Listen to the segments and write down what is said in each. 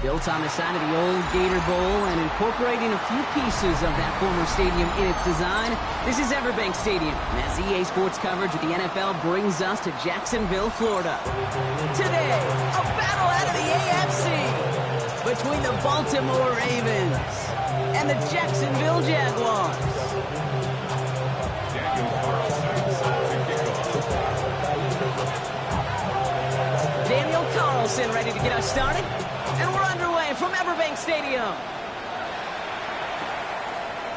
Built on the side of the old Gator Bowl and incorporating a few pieces of that former stadium in its design, this is Everbank Stadium. And as EA Sports coverage of the NFL brings us to Jacksonville, Florida. Today, a battle out of the AFC between the Baltimore Ravens and the Jacksonville Jaguars. Daniel Carlson ready to get us started. And we're underway from Everbank Stadium.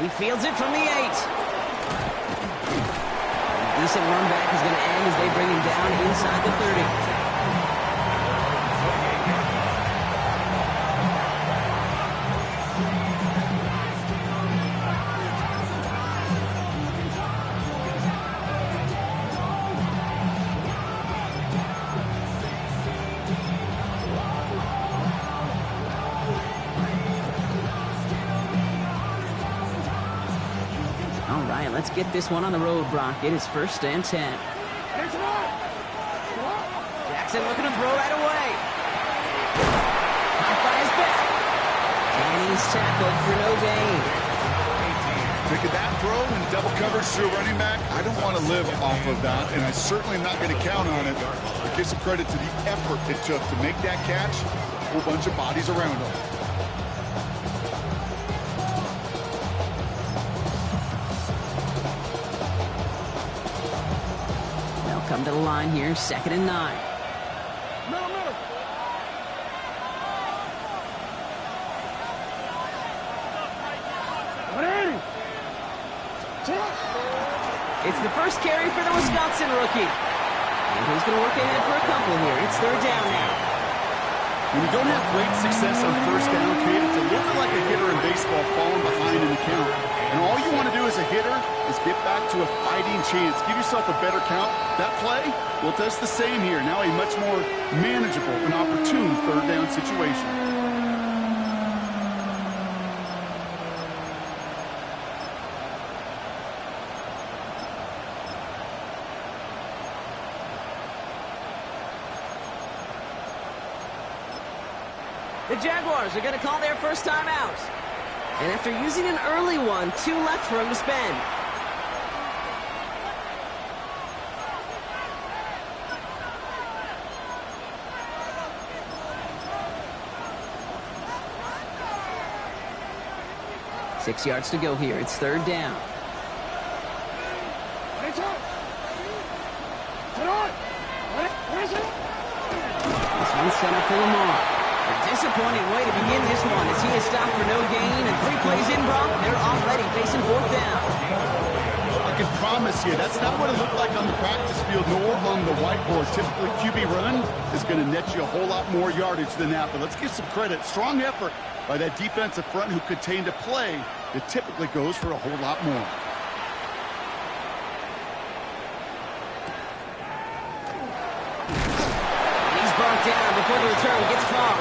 He fields it from the 8. A decent run back is going to end as they bring him down inside the 30. Let's get this one on the road, Brock. It is 1st and 10. Jackson looking to throw right away. Caught by his back. And he's tackled for no gain. Look at that throw in double coverage to a running back. I don't want to live off of that, and I certainly am not going to count on it. But give some credit to the effort it took to make that catch. A whole bunch of bodies around him. Come to the line here, 2nd and 9. It's the first carry for the Wisconsin rookie. And he's going to work ahead for a couple here. It's 3rd down now. When you don't have great success on 1st down, Kate, it's a little bit like a hitter in baseball falling behind in the count. And all you want to do as a hitter is get back to a fighting chance. Give yourself a better count. That play, well, it does the same here. Now a much more manageable and opportune 3rd down situation. The Jaguars are going to call their first time out. And after using an early one, 2 left for him to spend. Six yards to go here. It's 3rd down. This one's set up for Lamar. A disappointing way to begin this one as he is stopped for no gain, and 3 plays in, Brock. They're already facing 4th down. I can promise you, that's not what it looked like on the practice field nor on the whiteboard. Typically, QB run is going to net you a whole lot more yardage than that, but let's give some credit. Strong effort by that defensive front who contained a play that typically goes for a whole lot more. Brought down before the return gets far.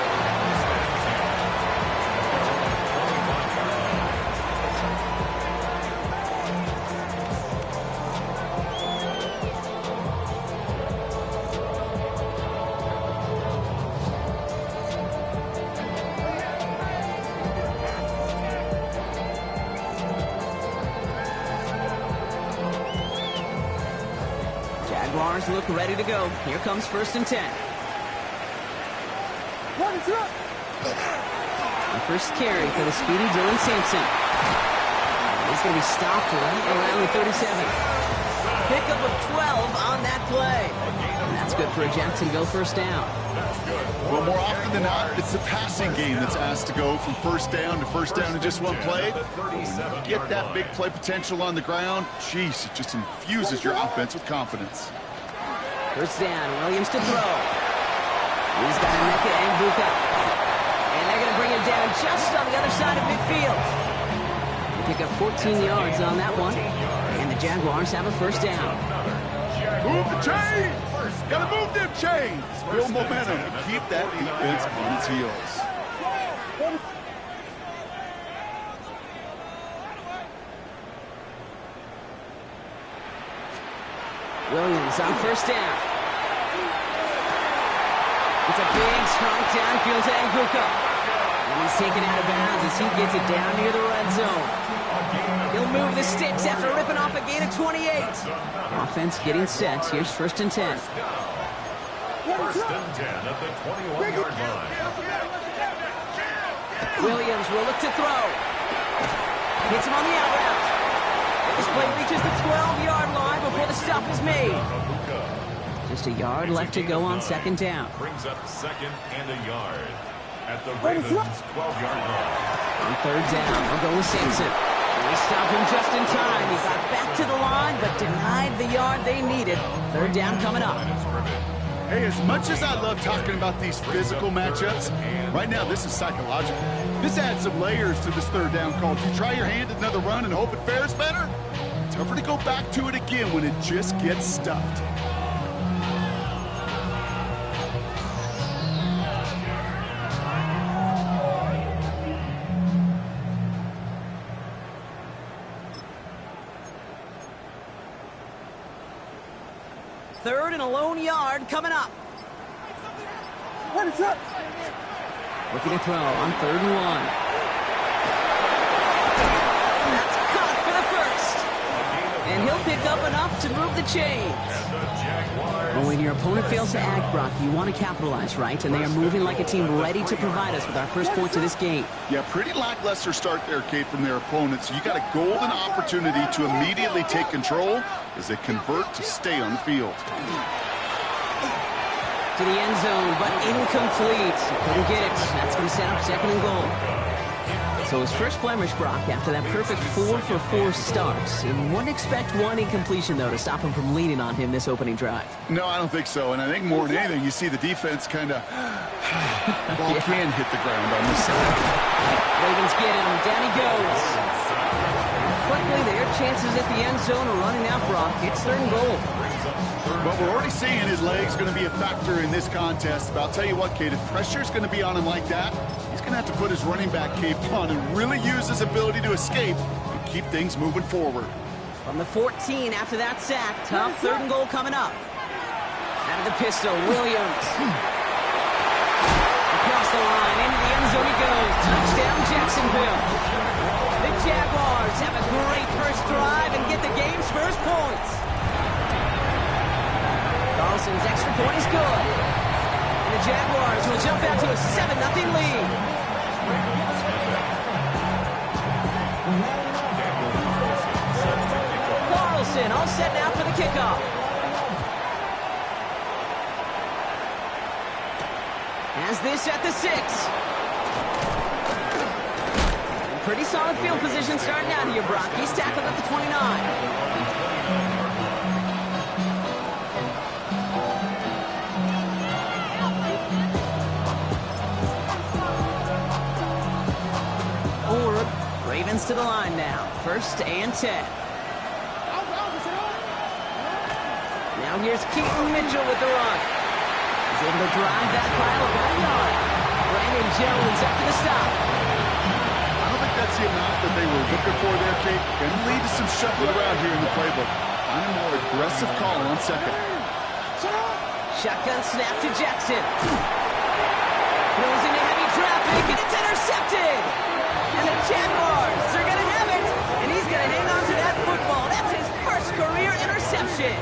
Jaguars look ready to go. Here comes 1st and 10. The first carry for the speedy Dylan Sampson. He's going to be stopped right around the 37. Pickup of 12 on that play. And that's good for a Jacksonville 1st down. Well, more often than not, it's the passing game that's asked to go from 1st down to 1st down in just one play. Get that big play potential on the ground. Jeez, it just infuses your offense with confidence. 1st down, Williams to throw. He's got Emeka Egbuka. And they're going to bring him down just on the other side of midfield. They pick up 14 yards on that one. And the Jaguars have a 1st down. Move the chains! Gotta move them chains! Build momentum and keep that defense on its heels. Williams on 1st down. It's a big strike downfield to Egbuka. And he's taken out of bounds as he gets it down near the red zone. He'll move the sticks after ripping off a gain of 28. Offense getting set. Here's 1st and 10. 1st and 10 at the 21-yard line. Williams will look to throw. Hits him on the out route. This play reaches the 12-yard line before the stop is made. Just a yard left to go on 2nd down. Brings up 2nd and a yard at the Ravens' 12-yard line. On 3rd down, they'll go with Sampson. They stop him just in time. He got back to the line, but denied the yard they needed. 3rd down coming up. Hey, as much as I love talking about these physical matchups, right now this is psychological. This adds some layers to this 3rd down call. Do you try your hand at another run and hope it fares better? Tougher to go back to it again when it just gets stuffed. Third and a lone yard coming up. Looking to throw on 3rd and 1. That's caught for the 1st. And he'll pick up enough to move the chains. Well, when your opponent fails to act, Brock, you want to capitalize, right? And they are moving like a team ready to provide us with our first points of this game. Yeah, pretty lackluster start there, Kate, from their opponents. So you got a golden opportunity to immediately take control as they convert to stay on the field. To the end zone, but incomplete. Couldn't get it. That's going to set up 2nd and goal. So his first blemish, Brock, after that perfect 4-for-4 start. And wouldn't expect one incompletion, though, to stop him from leaning on him this opening drive. No, I don't think so. And I think more than anything, you see the defense kind of ball can hit the ground on this side. Ravens get him. Down he goes. Quickly, their chances at the end zone are running out, Brock. It's 3rd and goal. But we're already seeing his legs going to be a factor in this contest. But I'll tell you what, Kate, if pressure's going to be on him like that, he's going to have to put his running back cape on and really use his ability to escape and keep things moving forward. From the 14 after that sack, tough 3rd and goal coming up. Out of the pistol, Williams. Across the line, into the end zone he goes. Touchdown, Jacksonville. The Jaguars have a great first drive and get the game's first points. Carlson's extra point is good. And the Jaguars will jump out to a 7-0 lead. Carlson all set now for the kickoff. Has this at the 6. Pretty solid field position starting out here, Brock. He's tackled at the 29. Ravens to the line now. 1st and 10. Now here's Keaton Mitchell with the run. He's able to drive that pile about a yard. Brandon Jones up to the stop. I don't think that's the amount that they were looking for there, Kate. Going to lead to some shuffling around here in the playbook. On a more aggressive call on 2nd. Shotgun snap to Jackson. Throws into heavy traffic, and it's intercepted. And the Jaguars are going to have it. And he's going to hang on to that football. That's his first career interception.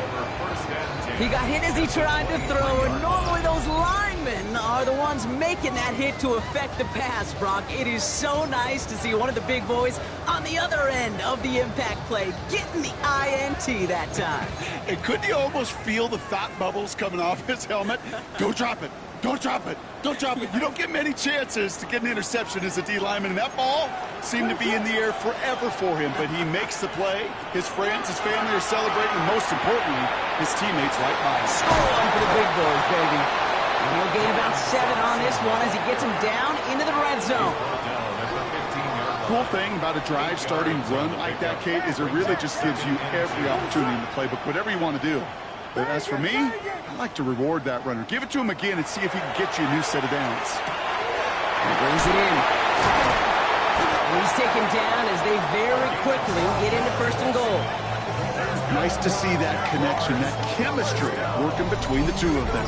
He got hit as he tried to throw, and normally those linemen are the ones making that hit to affect the pass, Brock. It is so nice to see one of the big boys on the other end of the impact play, getting the INT that time. And couldn't you almost feel the thought bubbles coming off his helmet? Don't drop it. Don't drop it. Don't drop it. You don't get many chances to get an interception as a D lineman, and that ball seemed to be in the air forever for him, but he makes the play. His friends, his family are celebrating, and most importantly, his teammates right by him. Score one for the big boys, baby. And he'll gain about 7 on this one as he gets him down into the red zone. Cool thing about a drive starting run like that, Kate, is it really just gives you every opportunity in the playbook, whatever you want to do. But as for me, I like to reward that runner. Give it to him again and see if he can get you a new set of downs. He brings it in. And he's taken down as they very quickly get into 1st and goal. Nice to see that connection, that chemistry working between the two of them.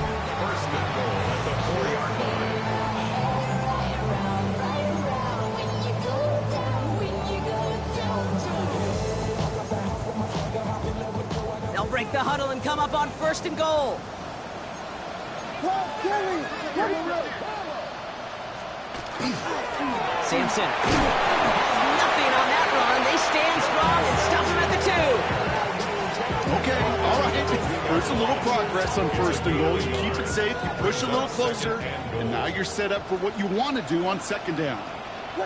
break the huddle and come up on 1st and goal. Sampson. Nothing on that run. They stand strong and stop him at the 2. Okay, all right. There's a little progress on 1st and goal. You keep it safe, you push a little closer, and now you're set up for what you want to do on 2nd down. Here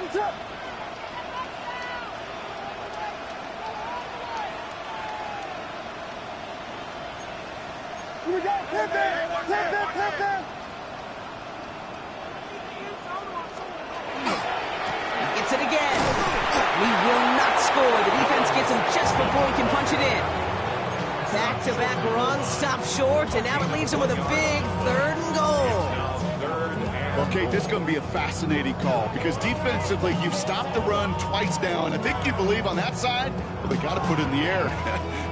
we go. Gets it again. He will not score. The defense gets him just before he can punch it in. Back-to-back runs, stop short, and now it leaves him with a big 3rd and goal. Okay, this is going to be a fascinating call because defensively, you've stopped the run twice now, and I think you believe on that side, well, they got to put it in the air.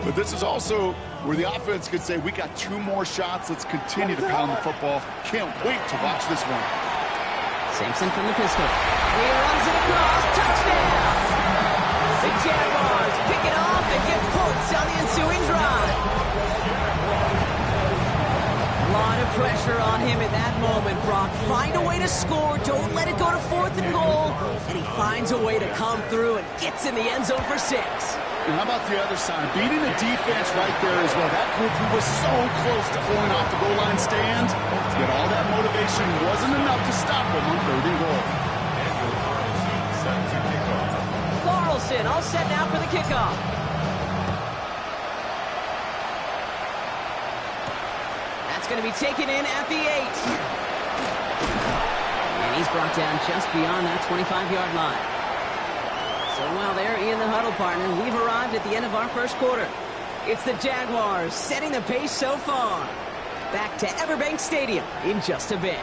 But this is also where the offense could say, we got 2 more shots. Let's continue to pound the football. Can't wait to watch this one. Sampson from the pistol. He runs it across. Touchdown! The Jaguars pick it off and get points on the ensuing drive. A lot of pressure on him in that moment, Brock. Find a way to score. Don't let it go to 4th and goal. And he finds a way to come through and gets in the end zone for 6. And how about the other side? Beating the defense right there as well. That group who was so close to pulling off the goal line stand, yet all that motivation wasn't enough to stop them on 3rd and goal. Carlson all set now for the kickoff. That's going to be taken in at the 8. And he's brought down just beyond that 25-yard line. So while they're in the huddle, partner, we've arrived at the end of our 1st quarter. It's the Jaguars setting the pace so far. Back to Everbank Stadium in just a bit.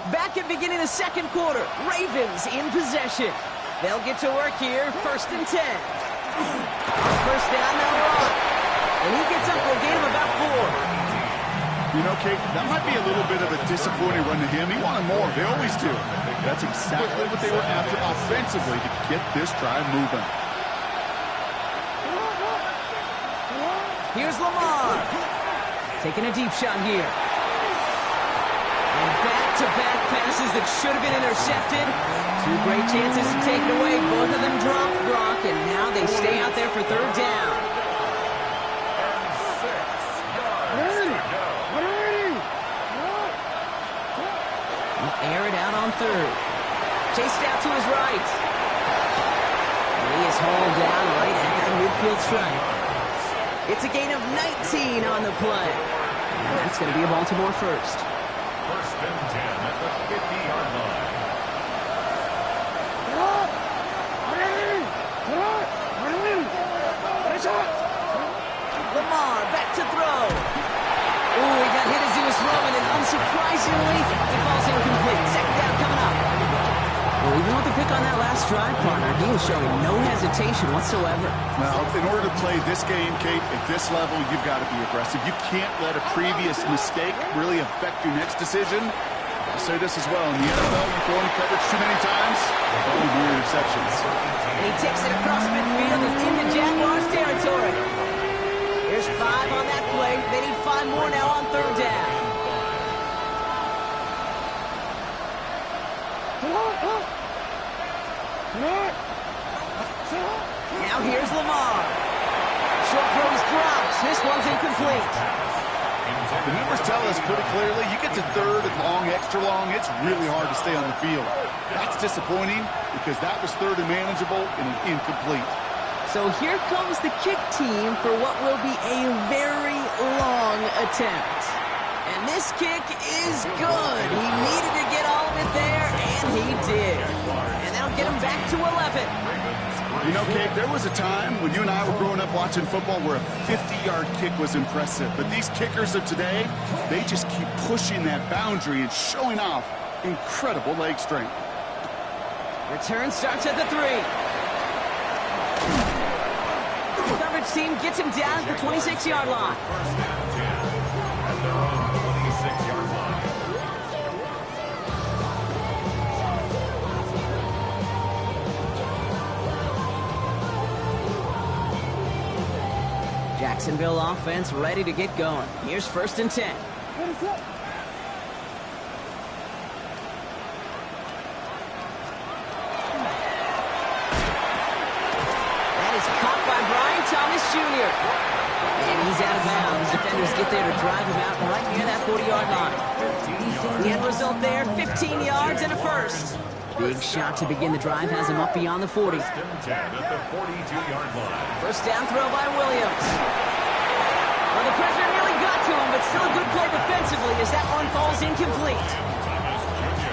Back at beginning of the 2nd quarter, Ravens in possession. They'll get to work here, 1st and 10. 1st down, they'll run. And he gets up for a gain of about 4. You know, Kate, that might be a little bit of a disappointing run to him. He wanted more. They always do. That's exactly what they were after offensively to get this drive moving. Here's Lamar. Taking a deep shot here. And back-to-back passes that should have been intercepted. 2 great chances to take it away. Both of them dropped, Brock, and now they stay out there for 3rd down. He'll air it out on 3rd. Chased out to his right. And he is hauled down right at that midfield stripe. It's a gain of 19 on the play. And that's going to be a Baltimore 1st. 1st and 10 at the 50-yard line. Lamar back to throw. Ooh, he got hit as he was throwing, and unsurprisingly, it falls incomplete. 2nd down coming up. Well, even with the pick on that last drive, partner, he was showing no hesitation whatsoever. Now, in order to play this game, Kate, at this level, you've got to be aggressive. You can't let a previous mistake really affect your next decision. I'll say this as well. In the NFL, you throw in coverage too many times, you'll be interceptions. And he takes it across midfield and into Jaguars territory. There's 5 on that play. They need 5 more now on 3rd down. Now here's Lamar. Short throws drops. This one's incomplete. The numbers tell us pretty clearly, you get to 3rd and long, extra long, it's really hard to stay on the field. That's disappointing because that was 3rd and manageable and an incomplete. So here comes the kick team for what will be a very long attempt. And this kick is good. He needed to get all of it there, and he did. And that'll get him back to 11. You know, Kate, there was a time when you and I were growing up watching football where a 50-yard kick was impressive. But these kickers of today, they just keep pushing that boundary and showing off incredible leg strength. Return starts at the 3. Specials team gets him down at the 26-yard line. First down 10 at their own 26-yard line. Jacksonville offense ready to get going. Here's 1st and 10. That is caught by Brian Thomas Jr. And he's out of bounds. Defenders get there to drive him out right near that 40-yard line. The end result there, 15 yards and a first. Big shot to begin the drive has him up beyond the 40. 10 at the 42-yard line. First down throw by Williams. Well, the pressure nearly got to him, but still a good play defensively as that one falls incomplete.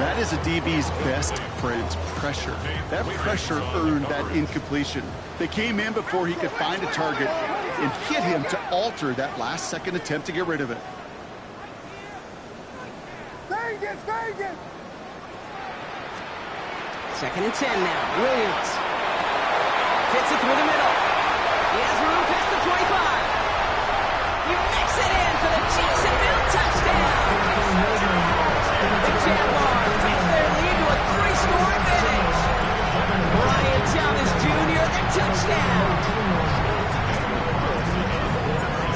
That is a DB's best friend, pressure. That pressure earned that incompletion. They came in before he could find a target and hit him to alter that last-second attempt to get rid of it. Second and 10 now. Williams fits it through the middle. He has room past the 25. He makes it in for the Jacksonville touchdown. The Jaguars take their lead to a 3-score advantage. Brian Thomas Jr., the touchdown.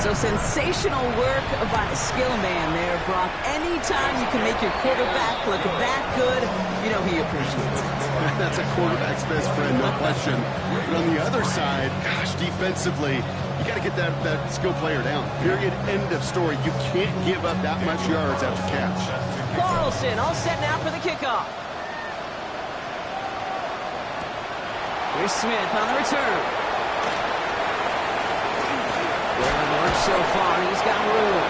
So sensational work by the skill man there, Brock. Anytime you can make your quarterback look that good, you know he appreciates it. That's a quarterback's best friend, no question. But on the other side, gosh, defensively, you got to get that skill player down. Period. End of story. You can't give up that much yards after catch. Carlson all set now for the kickoff. Here's Smith on the return. Well, works so far. He's got room.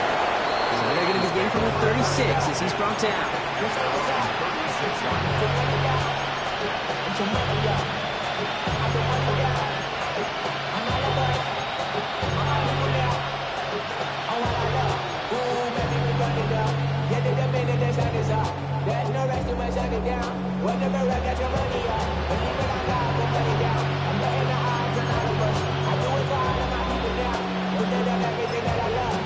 So they're going to begin from the 36 as he's brought down. There's no rest in my shut it down. Whatever I got your money up. But even I got to put it down. I'm letting the odds and not a rush. I do it for all of my people down. Put that on everything that I love.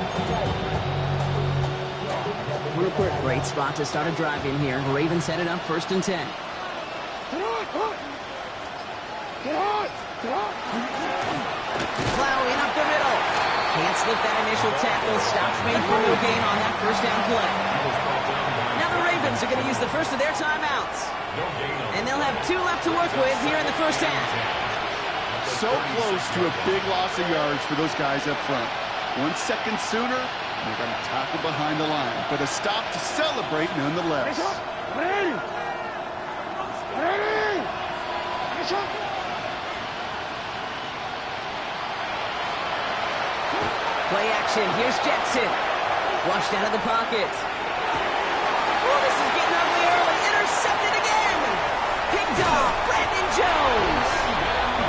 Great spot to start a drive in here. Ravens set it up 1st and 10. Plowing up the middle. Can't slip that initial tackle. Stops made for no gain on that first down play. Now the Ravens are going to use the first of their timeouts. And they'll have 2 left to work with here in the first half. So close to a big loss of yards for those guys up front. 1 second sooner, they're going to tackle behind the line. But a stop to celebrate nonetheless. Play action. Here's Jackson. Flushed out of the pocket. Oh, this is getting ugly early. Intercepted again. Picked off. Brandon Jones.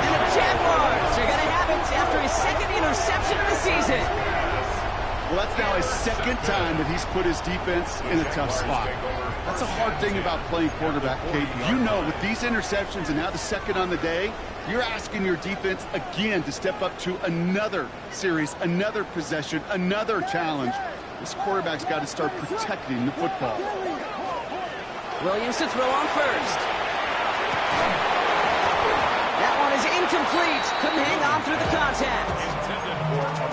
And the Jaguars are going to have it after his 2nd interception of the season. Well, that's now his 2nd time that he's put his defense in a tough spot. That's a hard thing about playing quarterback, Kate. You know, with these interceptions and now the 2nd on the day, you're asking your defense again to step up to another series, another possession, another challenge. This quarterback's got to start protecting the football. Williams to throw on first. That one is incomplete. Couldn't hang on through the contact.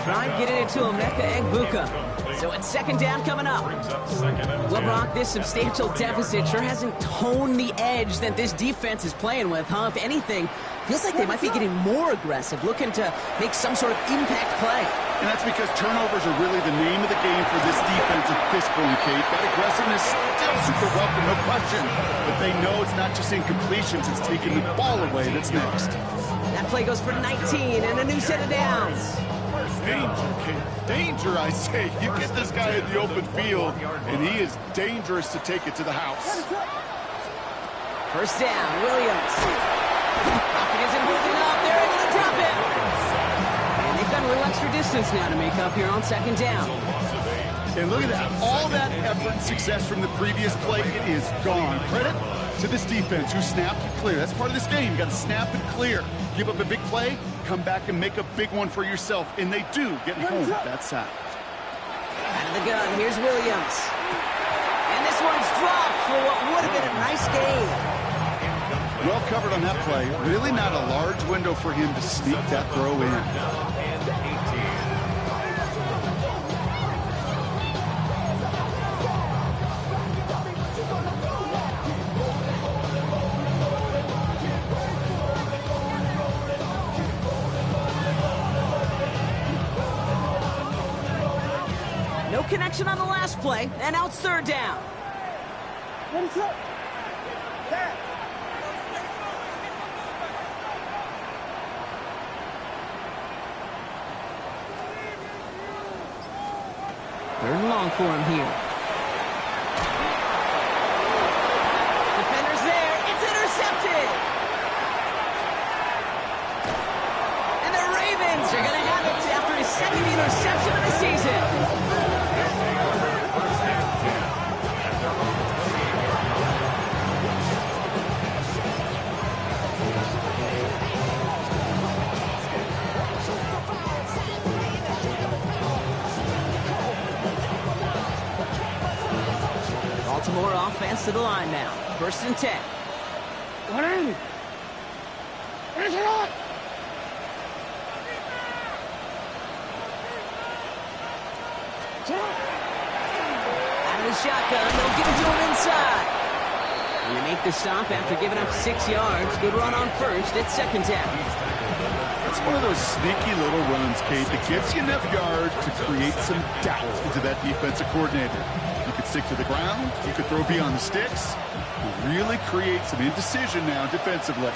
Trying to get it into Emeka Egbuka. So it's 2nd down coming up. Well, Brock, this substantial deficit sure hasn't toned the edge that this defense is playing with, huh? If anything, feels like they might be getting more aggressive, looking to make some sort of impact play. And that's because turnovers are really the name of the game for this defense at this point, Kate. That aggressiveness still super welcome, no question. But they know it's not just incompletions, it's taking the ball away that's next. That play goes for 19 and a new set of downs. Danger, Kate. Danger, I say. You get this guy in the open field, and he is dangerous to take it to the house. First down, Williams. Pocket isn't moving up. They're able to drop it. And they've got a little extra distance now to make up here on 2nd down. And look at that. All that effort and success from the previous play, it is gone. Credit to this defense who snapped and clear. That's part of this game. You got to snap and clear. Give up a big play, come back and make a big one for yourself. And they do get home that sack. Out of the gun, here's Williams. And this one's dropped for what would have been a nice gain. Well covered on that play. Really not a large window for him to sneak that throw in. No connection on the last play, and now it's third down. Third and long for him here. Defender's there. It's intercepted. And the Ravens are going to have it after his second interception of the season. Baltimore offense to the line now. First and 10. Out of the shotgun, they'll give it to him inside. And they make the stop after giving up 6 yards. Good run on first. It's second down. That's one of those sneaky little runs, Kate, that gives you enough yards to create some doubt into that defensive coordinator. You could stick to the ground. You could throw beyond the sticks. You really create some indecision now defensively.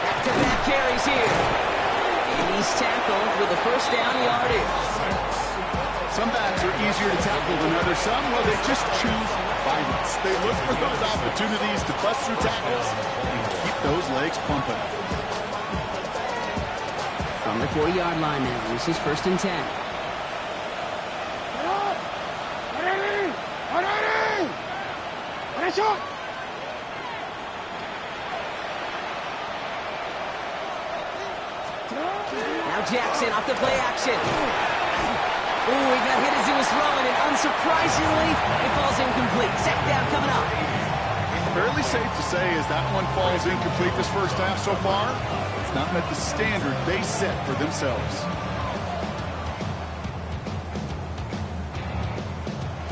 Back-to-back carries here. And he's tackled with a first down yardage. Some backs are easier to tackle than others. Some, well, they just choose violence. They look for those opportunities to bust through tackles and keep those legs pumping. From the 40-yard line now, this is first and 10. Now Jackson off the play action. Ooh, he got hit as he was throwing, and unsurprisingly, it falls incomplete. Second down coming up. Fairly safe to say as that one falls incomplete this first half so far, it's not met the standard they set for themselves.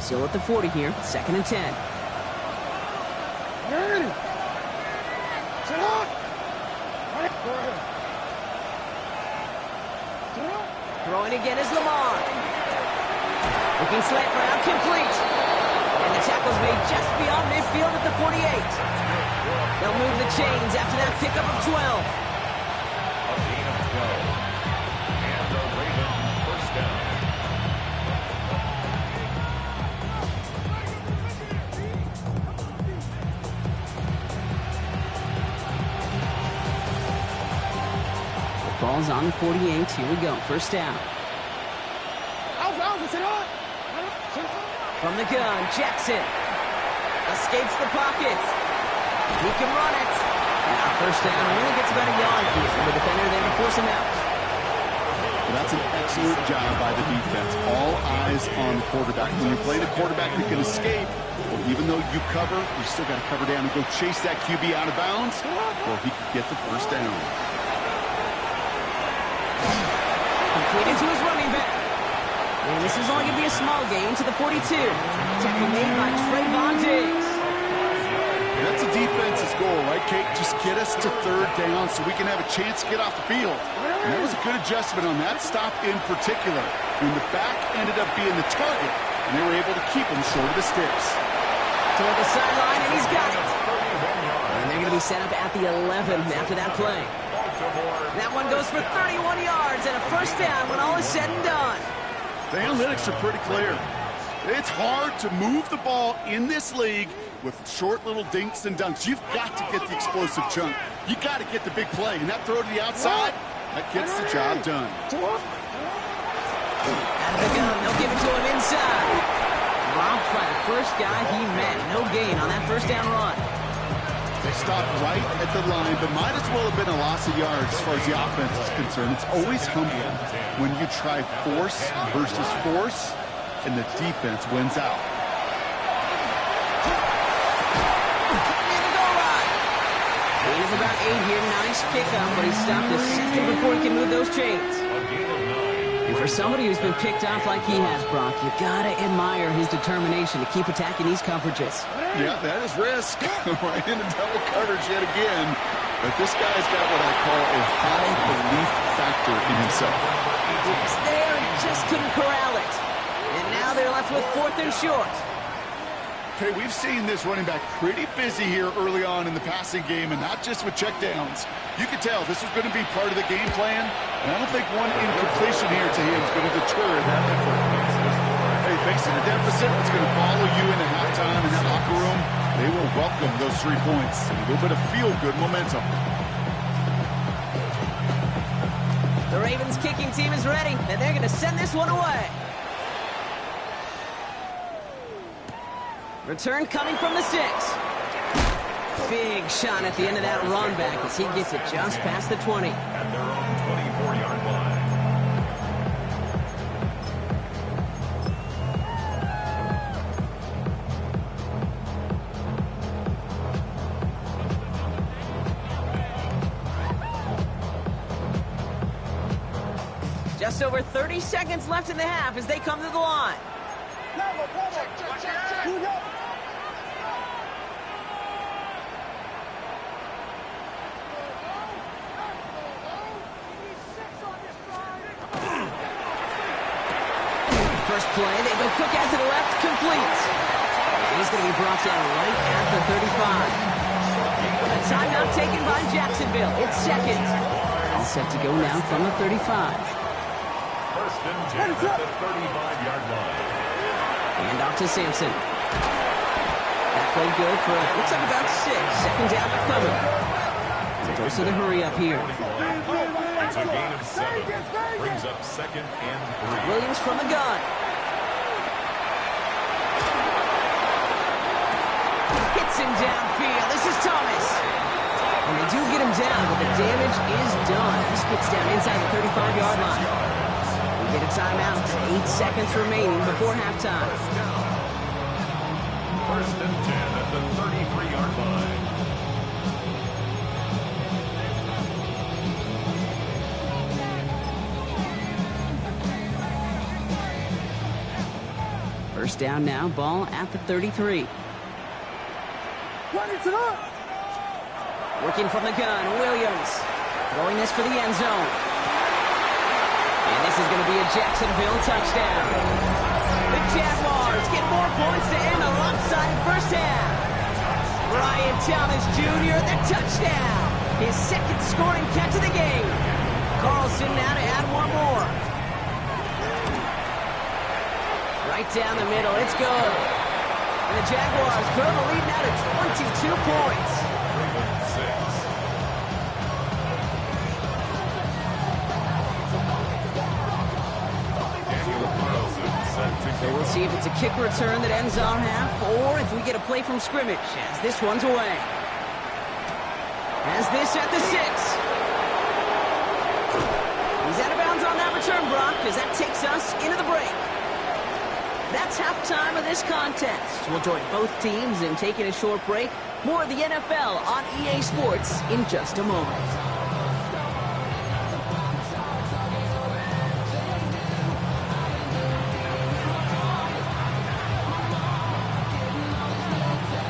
Still at the 40 here, second and 10. Throwing again is Lamar. Looking slant route, complete. And the tackle's made just beyond midfield at the 48. They'll move the chains after that pickup of 12. A gain of 12. And the Ravens first down. Ball's on the 48. Here we go. First down. From the gun, Jackson escapes the pocket. He can run it. Now first down, only gets about a yard here. The defender there to force him out. Well, that's an excellent job by the defense. All eyes on the quarterback. When you play the quarterback that can escape, well, even though you cover, you still got to cover down and go chase that QB out of bounds before he can get the first down. Completed to his running back. And this is only going to be a small gain to the 42. Tackle made by Trayvon Diggs. That's a defense's goal, right, Kate? Just get us to third down so we can have a chance to get off the field. And that was a good adjustment on that stop in particular, when the back ended up being the target, and they were able to keep him short of the sticks. Toward the sideline, and he's got it. And they're going to be set up at the 11 after that play. That one goes for 31 yards and a first down when all is said and done. The analytics are pretty clear. It's hard to move the ball in this league with short little dinks and dunks. You've got to get the explosive chunk. You got to get the big play. And that throw to the outside, that gets the job done. Out of the gun, they'll give it to him inside. Dropped by the first guy he met. No gain on that first down run. They stopped right at the line, but might as well have been a loss of yards as far as the offense is concerned. It's always humbling when you try force versus force, and the defense wins out. Gain of about 8 here. Nice pickup, but he stopped a second before he can move those chains. And for somebody who's been picked off like he has, Brock, you gotta admire his determination to keep attacking these coverages. Yeah, that is risk. Right into double coverage yet again. But this guy's got what I call a high belief factor in himself. He was there and just couldn't corral it. And now they're left with 4th and short. Okay, we've seen this running back pretty busy here early on in the passing game, and not just with checkdowns. You could tell this was going to be part of the game plan, and I don't think one incompletion here to him is going to deter that effort. Hey, facing a deficit, it's going to follow you into halftime in that locker room. They will welcome those 3 points. A little bit of feel-good momentum. The Ravens kicking team is ready, and they're going to send this one away. Return coming from the 6. Big shot at the end of that run back as he gets it just past the 20. At their own 24-yard line. Just over 30 seconds left in the half as they come to the line. First play, they go quick out to the left, complete. He's going to be brought down right at the 35. A timeout taken by Jacksonville. It's second. All set to go now from the 35. First and 10 at the 35-yard line. Hand off to Sampson. That played good for, looks like about 6. Second down coming. He goes to the hurry up here. It's a gain of 7. Brings up 2nd and 3. Williams from the gun. Hits him downfield. This is Thomas. And they do get him down, but the damage is done. This gets down inside the 35-yard line. We get a timeout. 8 seconds remaining before halftime. First and 10 at the 33-yard line. First down now, ball at the 33. Working from the gun, Williams. Throwing this for the end zone. And this is going to be a Jacksonville touchdown. The Jaguars get more points to end a lopsided first half. Brian Thomas Jr., the touchdown. His second scoring catch of the game. Carlson now to add one more. Right down the middle, it's good. And the Jaguars grow the lead now to 22 points. So we'll see if it's a kick return that ends our half, or if we get a play from scrimmage as this one's away. Has this at the 6. He's out of bounds on that return, Brock, as that takes us into the break. That's halftime of this contest. We'll join both teams in taking a short break. More of the NFL on EA Sports in just a moment.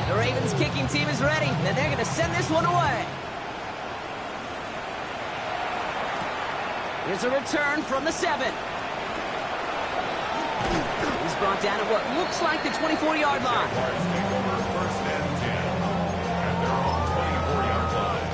The Ravens kicking team is ready, and they're going to send this one away. Here's a return from the 7. He's brought down at what looks like the 24-yard line. First and 10 at their own 24-yard line.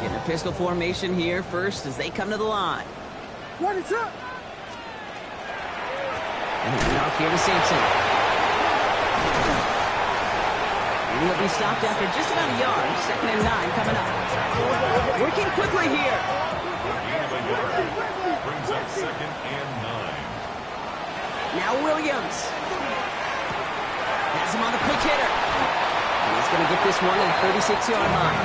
Getting a pistol formation here first as they come to the line. What is up? And off here to Sampson. And he'll be stopped after just about a yard. 2nd and 9 coming up. Working quickly here. Gain of a yard. Brings up 2nd and 9. Now Williams. Has him on the quick hitter. And he's going to get this one at the 36-yard line.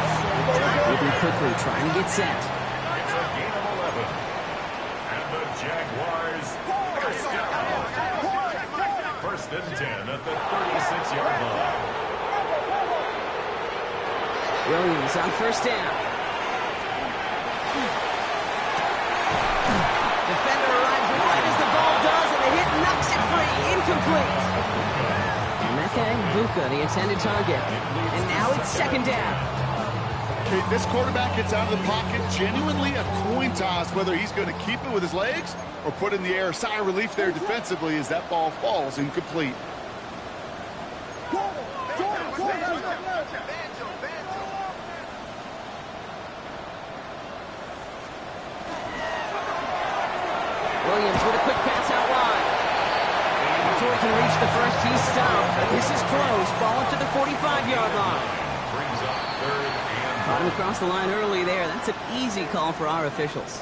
Moving quickly, trying to get set. It's a gain of 11. And the Jaguars first down. 1st and 10 at the 36-yard line. Williams on 1st down. Defender arrives right as the ball does, and the hit knocks it free. Incomplete. Emeka Egbuka, the intended target. And now it's 2nd down. Okay, this quarterback gets out of the pocket, genuinely a coin toss, whether he's going to keep it with his legs or put it in the air. Sigh of relief there defensively as that ball falls incomplete. Williams with a quick pass out wide. And before he can reach the first, he's stopped. But this is close. Ball up to the 45-yard line. Brings up 3rd and Caught him across the line early there. That's an easy call for our officials.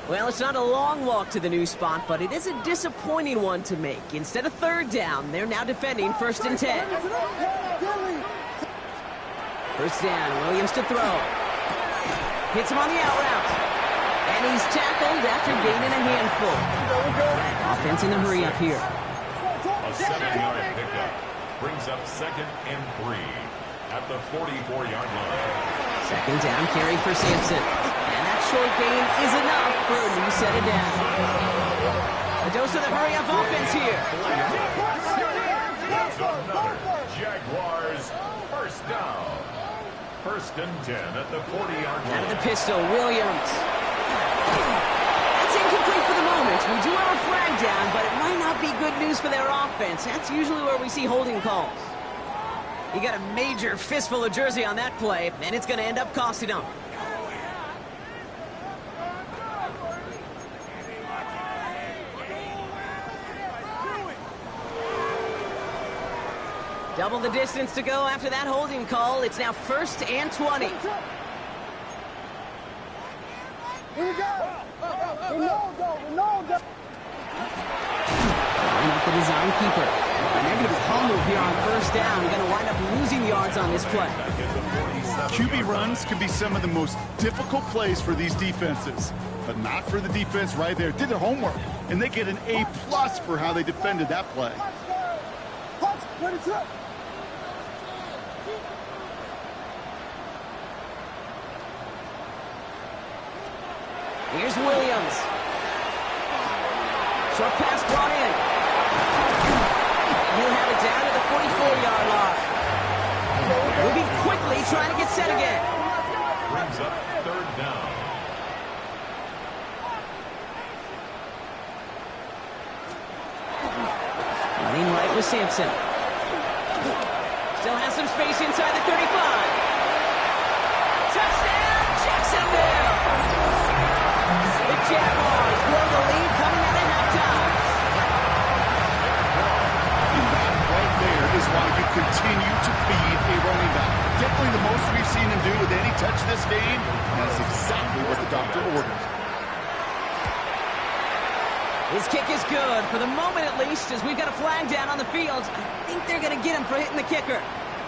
Well, it's not a long walk to the new spot, but it is a disappointing one to make. Instead of 3rd down, they're now defending 1st and 10. 1st down, Williams to throw. Hits him on the out route. And he's tackled after gaining a handful. Offense in the hurry up here. a 7-yard pickup. Brings up 2nd and 3 at the 44-yard line. 2nd down carry for Sampson. And that short gain is enough for a new set of downs. A dose of the hurry-up offense here. That's another Jaguars first down. 1st and 10 at the 40-yard line. Out of the pistol, Williams. That's incomplete for the moment. We do have a flag down, but it might not be good news for their offense. That's usually where we see holding calls. He got a major fistful of jersey on that play, and it's going to end up costing him. Double the distance to go after that holding call. It's now 1st and 20. Here we go. Ronaldo. Line up the design keeper. And they're going to be humbled here on 1st down. Going to wind up losing yards on this play. QB runs can be some of the most difficult plays for these defenses, but not for the defense right there. Did their homework, and they get an A+ for how they defended that play. Here's Williams. Short pass brought in. He'll have it down to the 44-yard line. Moving quickly, trying to get set again. Brings up 3rd down. Running right with Sampson. Still has some space inside the 35. Touchdown, Jacksonville! The Jaguars blow the lead coming out of halftime. And that right there is why you continue to feed a running back. Definitely the most we've seen him do with any touch this game. And that's exactly what the doctor ordered. His kick is good, for the moment at least, as we've got a flag down on the field. I think they're going to get him for hitting the kicker.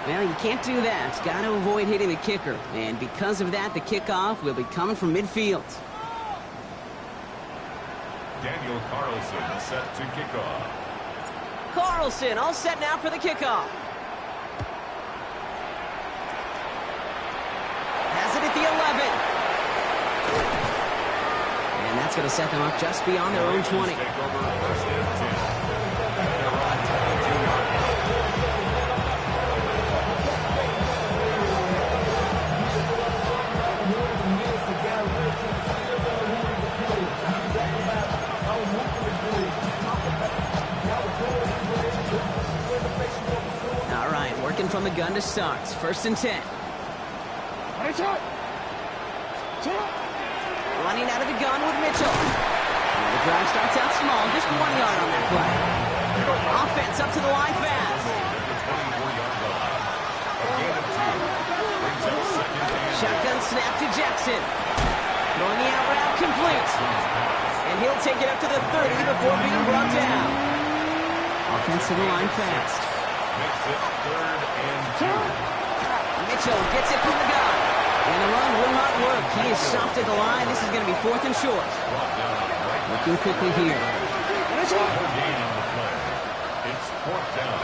Well, you can't do that. Got to avoid hitting the kicker. And because of that, the kickoff will be coming from midfield. Daniel Carlson set to kick off. Carlson all set now for the kickoff. Has it at the 11. And that's going to set them up just beyond their own 20. Take over 1st and 10. All right, working from the gun to start. 1st and 10. Running out of the gun with Mitchell. And the drive starts out small, just 1 yard on that play. Offense up to the line fast. The 24-yard line. A gain Shotgun snap to Jackson. Throwing the out route complete. And he'll take it up to the 30 before being brought down. Offense to the line fast. Makes it 3rd and 2. Mitchell gets it from the gun. And the run will not work. He is soft at the line. This is going to be 4th and short. Looking quickly here. No gain on the play. It's 4th down.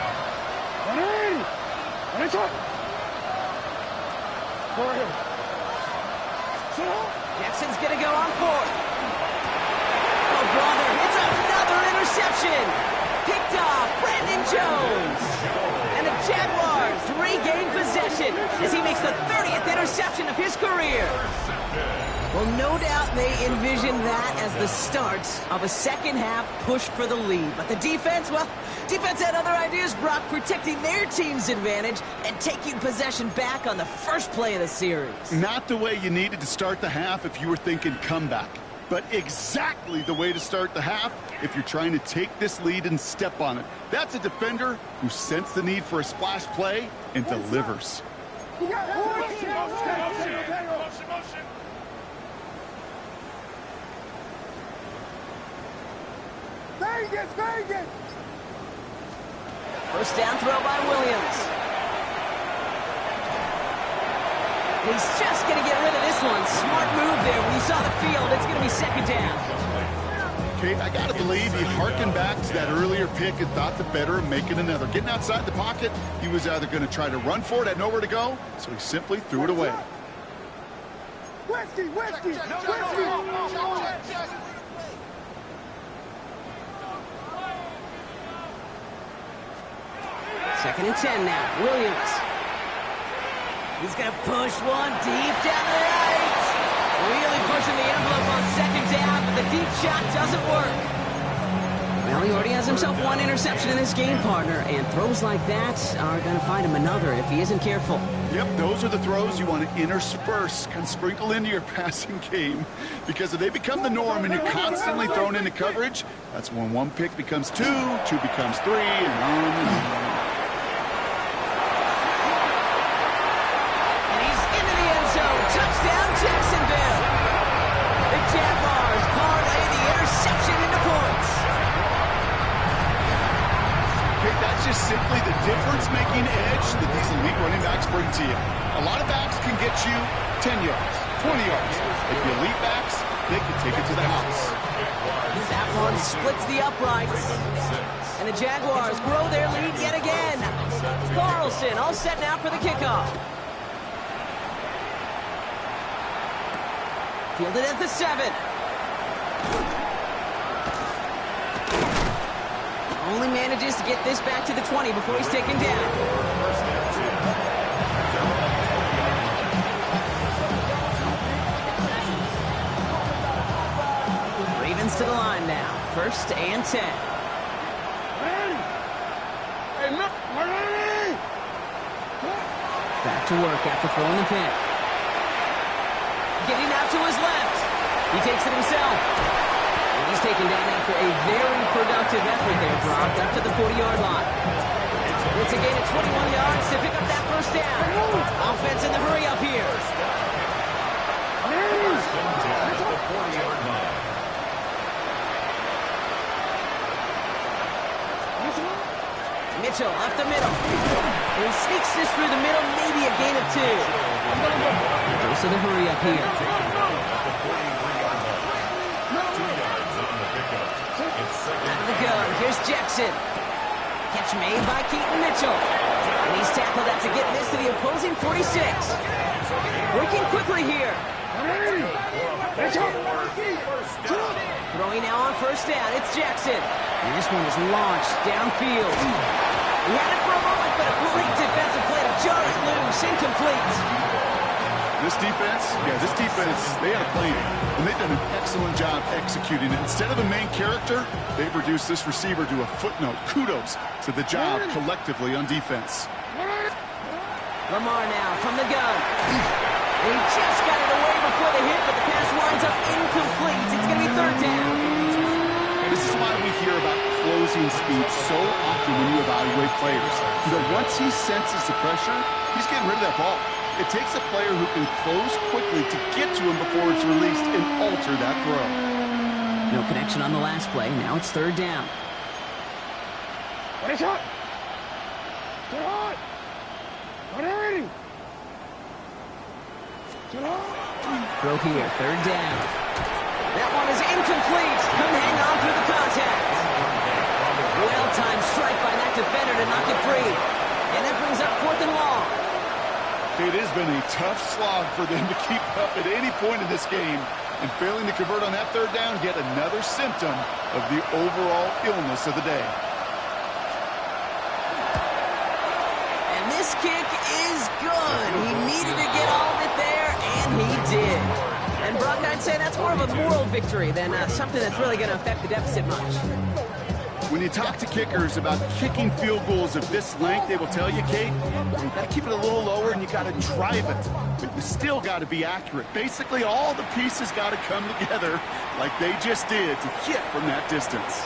Jackson's going to go on 4th. Oh, brother, it's another interception. Picked off Brandon Jones. And the Jaguars regain possession as he makes the 30th interception of his career. Well, no doubt they envisioned that as the start of a second-half push for the lead. But the defense, well, defense had other ideas, Brock, protecting their team's advantage and taking possession back on the first play of the series. Not the way you needed to start the half if you were thinking comeback, but exactly the way to start the half if you're trying to take this lead and step on it. That's a defender who sensed the need for a splash play and delivers. Vegas! First down throw by Williams. He's just going to get rid of this one. Smart move there. When he saw the field, it's going to be 2nd down. Okay, I got to believe he harkened back to that earlier pick and thought the better of making another. Getting outside the pocket, he was either going to try to run for it, had nowhere to go, so he simply threw it away. Westy! 2nd and 10 now. Williams. He's going to push one deep down the right. Really pushing the envelope on 2nd down, but the deep shot doesn't work. Well, he already has himself one interception in this game, partner, and throws like that are going to find him another if he isn't careful. Yep, those are the throws you want to intersperse, kind of sprinkle into your passing game, because if they become the norm and you're constantly thrown into coverage, that's when one pick becomes 2, 2 becomes 3, and on and on. Touchdown, Jacksonville! The Jaguars parlay the interception into points. Okay, that's just simply the difference-making edge that these elite running backs bring to you. A lot of backs can get you 10 yards, 20 yards. If the elite backs, they can take it to the house. That one splits the uprights. And the Jaguars grow their lead yet again. Carlson all set now for the kickoff. Fielded at the 7. Only manages to get this back to the 20 before he's taken down. Ravens to the line now. 1st and 10. Back to work after throwing the pick. Getting out to his left. He takes it himself. And he's taken down after a very productive effort there, Brock, up to the 40-yard line. It's a gain of 21 yards to pick up that 1st down. Offense in the hurry up here. First and 10 at the 40-yard line. Mitchell up the middle. And he sneaks this through the middle, maybe a gain of 2. Goes to the hurry up here. Out of the gun, here's Jackson. Catch made by Keaton Mitchell. And he's tackled out to get this to the opposing 46. Working quickly here. Throwing now on 1st down, it's Jackson. And this one is launched downfield. He had it for a moment, but a great defensive play to jar it loose, incomplete. This defense, they had a plan, and they've done an excellent job executing it. Instead of a main character, they've reduced this receiver to a footnote. Kudos to the job collectively on defense. Lamar now from the gun. And he just got it away before the hit, but the pass winds up incomplete. It's going to be 3rd down. This is why we hear about closing speed so often when you evaluate players. You know, once he senses the pressure, he's getting rid of that ball. It takes a player who can close quickly to get to him before it's released and alter that throw. No connection on the last play. Now it's third down. What is hot? Get hot! What are you? Throw here, third down. That one is incomplete. Couldn't hang on through the contact. Well-timed strike by that defender to knock it free. And that brings up 4th and long. It has been a tough slog for them to keep up at any point in this game. And failing to convert on that third down, yet another symptom of the overall illness of the day. And this kick is good. He needed to get all of it there, and he did. And Brock, I'd say that's more of a moral victory than something that's really going to affect the deficit much. When you talk to kickers about kicking field goals of this length, they will tell you, Kate, you got to keep it a little lower and you got to drive it. But you still got to be accurate. Basically, all the pieces got to come together like they just did to hit from that distance.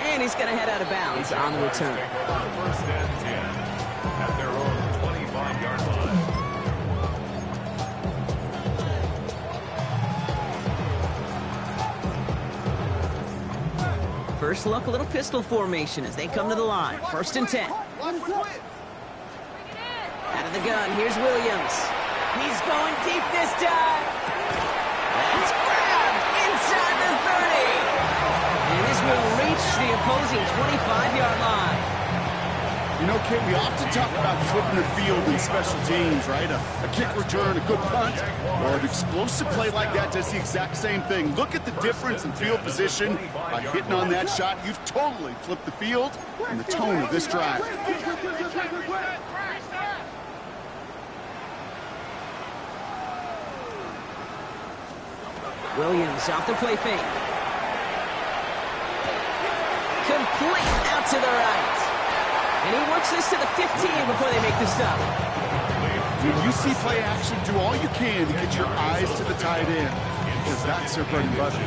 And he's going to head out of bounds on the return. First and 10 at their own 25-yard line. First look, a little pistol formation as they come to the line. First and 10. Out of the gun, here's Williams. He's going deep this time. That's grabbed inside the 30. And this will reach the opposing 25-yard line. You know, Kate, we often talk about flipping the field in special teams, right? A kick return, a good punt, or an explosive play like that does the exact same thing. Look at the difference in field position. By hitting on that shot, you've totally flipped the field and the tone of this drive. Williams off the play fake. Complete out to the right. And he works this to the 15 before they make the stop. When you see play action, do all you can to get your eyes to the tight end, because that's their bread and butter.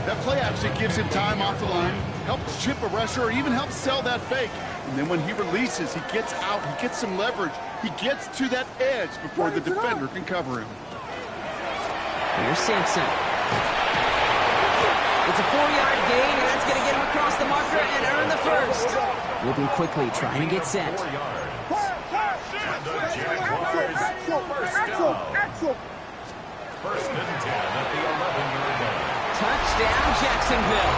That play action gives him time off the line, helps chip a rusher, or even helps sell that fake. And then when he releases, he gets out, he gets some leverage. He gets to that edge before the defender can cover him. Here's Sampson. It's a 4-yard gain, and that's going to get him across the marker and earn the first. Moving quickly, trying to get set. And the Jaguars Axel! first and 10 at the 11-yard line. Touchdown, Jacksonville.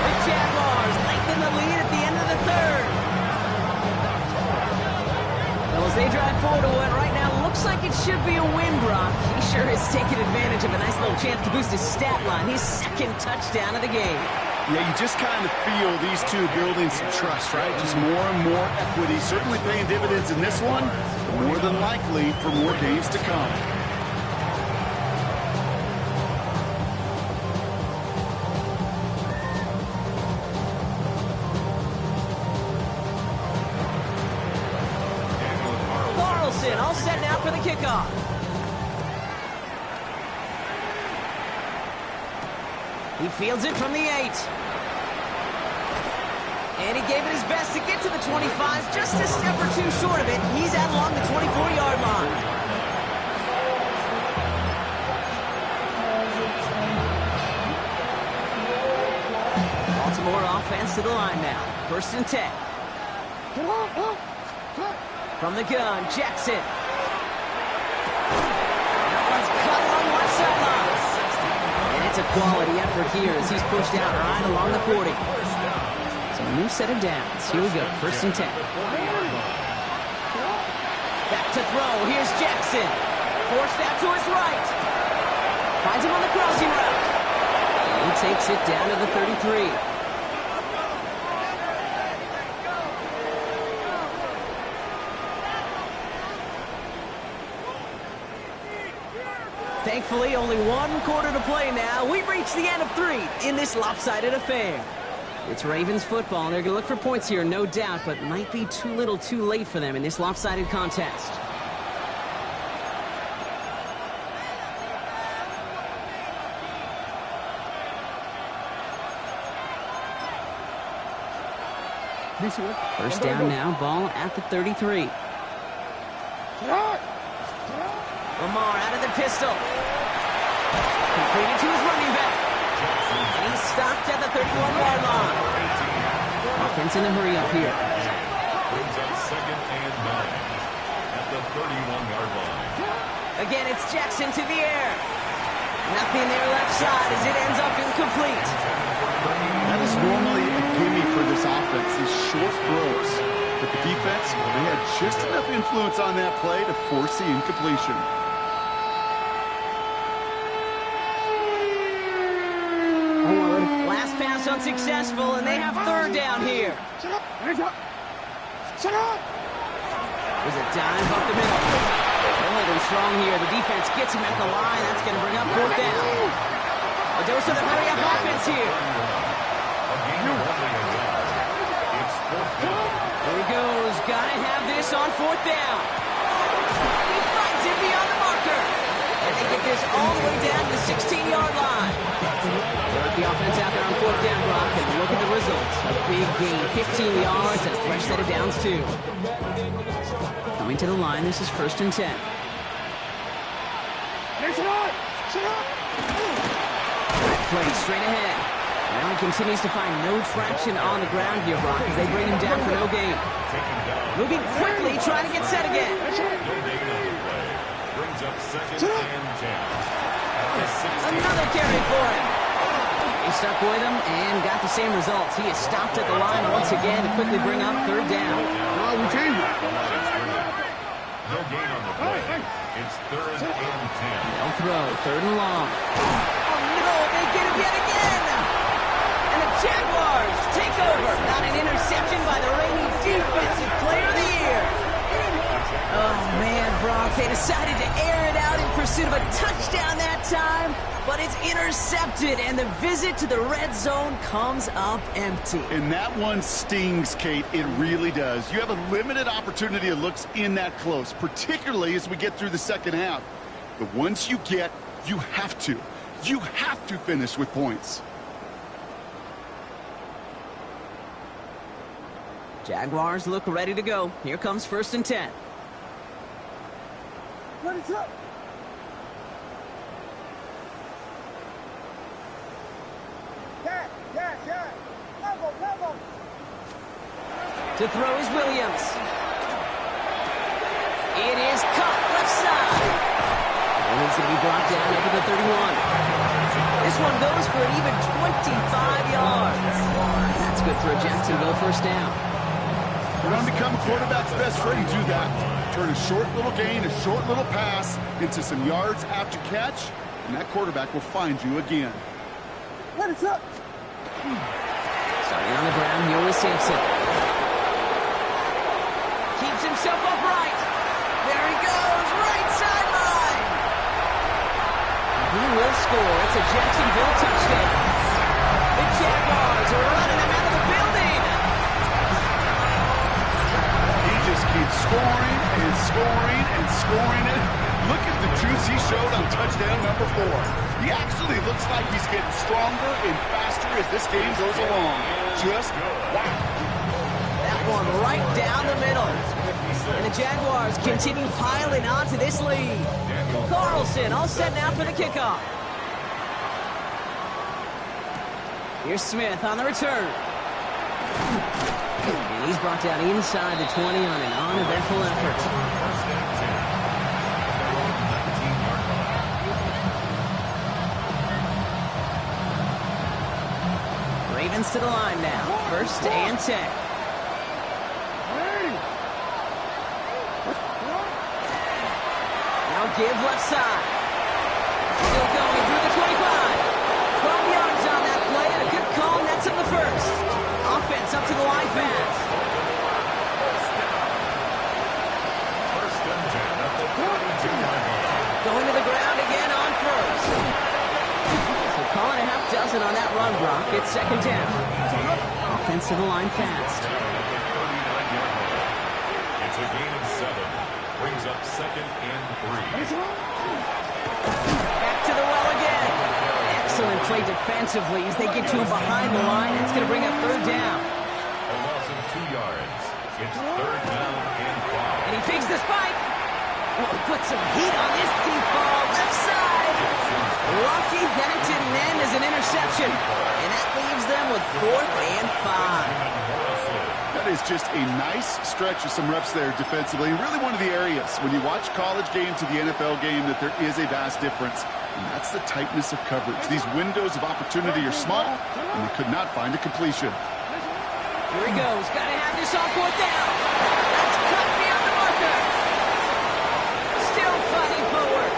The Jaguars lengthen the lead at the end of the third. Well, as they drive forward to what right now looks like it should be a win, Brock. He sure has taken advantage of a nice little chance to boost his stat line. His second touchdown of the game. Yeah, you just kind of feel these two building some trust, right? Just more and more equity. Certainly paying dividends in this one, but more than likely for more games to come. Carlson all set now for the kickoff. He fields it from the 8. And he gave it his best to get to the 25, just a step or two short of it. He's out along the 24-yard line. Baltimore offense to the line now. First and 10. From the gun, Jackson. That one's cut along one sideline. And it's a quality effort here as he's pushed out right along the 40. So a new set of downs. Here we go, first and 10. Back to throw, here's Jackson. Forced out to his right. Finds him on the crossing route. And he takes it down to the 33. Thankfully, only one quarter to play now. We've reached the end of 3 in this lopsided affair. It's Ravens football, and they're going to look for points here, no doubt, but might be too little too late for them in this lopsided contest. First down now, ball at the 33. Lamar out of the pistol. Completed to his running back. And he's stopped at the 31-yard line. Offense in a hurry up here. Brings up 2nd and 9 at the 31-yard line. Again, it's Jackson to the air. Nothing there left side as it ends up incomplete. That is normally a gimme for this offense, these short throws. But the defense, well, they had just enough influence on that play to force the incompletion. Last pass unsuccessful, and they have 3rd down here. Shut up! Hands up! Shut up! There's a dive up the middle. They're holding strong here. The defense gets him at the line. That's going to bring up 4th down. A dose of the hurry-up offense here. There he goes. Got to have this on 4th down. He finds it beyond the marker. And they get this all the way down to the 16-yard line. They let the offense out there on 4th down, Brock, and look at the results. A big gain, 15 yards, and a fresh set of downs, too. Coming to the line, this is 1st and 10. Play straight ahead. Now he continues to find no traction on the ground here, Brock, as they bring him down for no gain. Moving quickly, trying to get set again. Brings up 2nd and 10. Another carry for him. He stuck with him and got the same results. He is stopped at the line once again to quickly bring up 3rd down. We changed it. No gain on the play. It's 3rd and 10. They'll throw, 3rd and long. Oh no, they get him yet again! And the Jaguars take over. Not an interception by the reigning defensive player of the year. Oh man, Brock, they decided to air it out in pursuit of a touchdown that time, but it's intercepted, and the visit to the red zone comes up empty. And that one stings, Kate. It really does. You have a limited opportunity of looks in that close, particularly as we get through the 2nd half. But once you get, you have to finish with points. Jaguars look ready to go. Here comes 1st and 10. What is up? Yeah. Combo. To throw is Williams. It is caught left side. And it's going to be brought down up to the 31. This one goes for an even 25 yards. That's good for a Jacksonville 1st down. You're going to become a quarterback's best friend. Do that. Turn a short little gain, a short little pass into some yards after catch, and that quarterback will find you again. What is up? Starting on the ground here with Sampson. Keeps himself upright. There he goes, right sideline. He will score. It's a Jacksonville touchdown. The Jaguars are running him out of the building. He just keeps scoring and scoring and scoring it. Look at the juice he showed on touchdown number 4. He actually looks like he's getting stronger and faster as this game goes along. Just wow. That one right down the middle. And the Jaguars continue piling on to this lead. Carlson all set now for the kickoff. Here's Smith on the return. And he's brought down inside the 20 on an uneventful effort. Ravens to the line now. 1st and 10. Now give left side. Still going through the 25. 12 yards on that play and a good call. Nets up the 1st. Offense up to the line fast. 1st and 10 at the 42-yard line. Going to the ground again on 1st. So calling a half dozen on that run, Brock. It's 2nd down. Offense to the line fast. It's a gain of 7. Brings up 2nd and 3. Back to the well again. Excellent play defensively as they get to him behind the line. That's going to bring up 3rd down. A loss of 2 yards. It's 3rd down and 5. And he takes the spike. Oh, put some heat on this deep ball. Left side. Lucky that didn't end as an interception. And that leaves them with 4th and 5. That is just a nice stretch of some reps there defensively. And really one of the areas, when you watch college game to the NFL game, that there is a vast difference. And that's the tightness of coverage. These windows of opportunity are small, and they could not find a completion. Here he goes. Got to have this on 4th down. That's cut beyond the marker. Still fighting forward.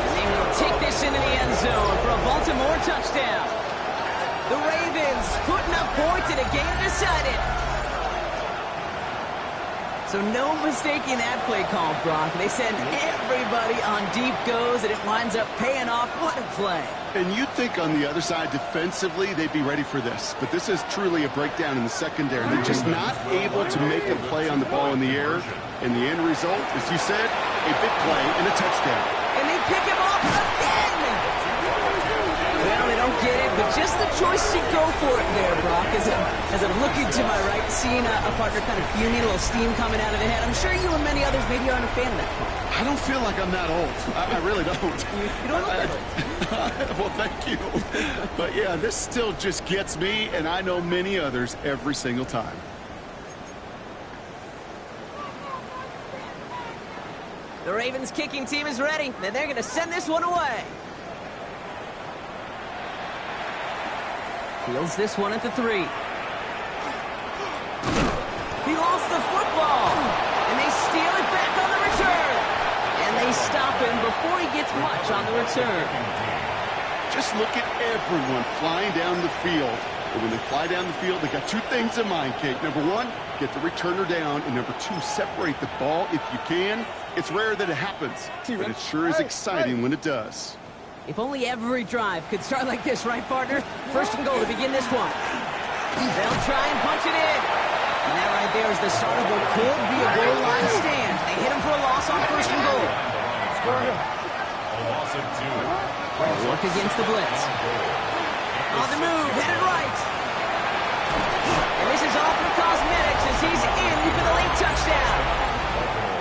And they will take this into the end zone for a Baltimore touchdown. The Ravens putting up points in a game decided. So no mistaking that play call, Brock. They send everybody on deep goes, and it winds up paying off. What a play. And you'd think on the other side, defensively, they'd be ready for this. But this is truly a breakdown in the secondary. They're just not able to make a play on the ball in the air. And the end result, as you said, a big play and a touchdown. And they pick him off again. Well, they don't get it, but just the choice to go for it there, Brock. As I'm looking to my right, seeing a partner kind of fuming, a little steam coming out of the head. I'm sure you and many others maybe aren't a fan of that call. I don't feel like I'm that old. I really don't. You don't look that old. Well, thank you. But, yeah, this still just gets me, and I know many others every single time. The Ravens kicking team is ready, and they're going to send this one away. Fields this one at the 3. He lost the football, and they steal it back on the return. And they stop him before he gets much on the return. Just look at everyone flying down the field. And when they fly down the field, they got 2 things in mind, Kate. Number 1, get the returner down. And number 2, separate the ball if you can. It's rare that it happens, but it sure is exciting when it does. If only every drive could start like this, right, partner? 1st and goal to begin this one. They'll try and punch it in. And that right there is the start of what could be a goal line stand. They hit him for a loss on 1st and goal. A loss of 2. Work against the blitz. On the move, headed right. And this is all for cosmetics as he's in for the late touchdown.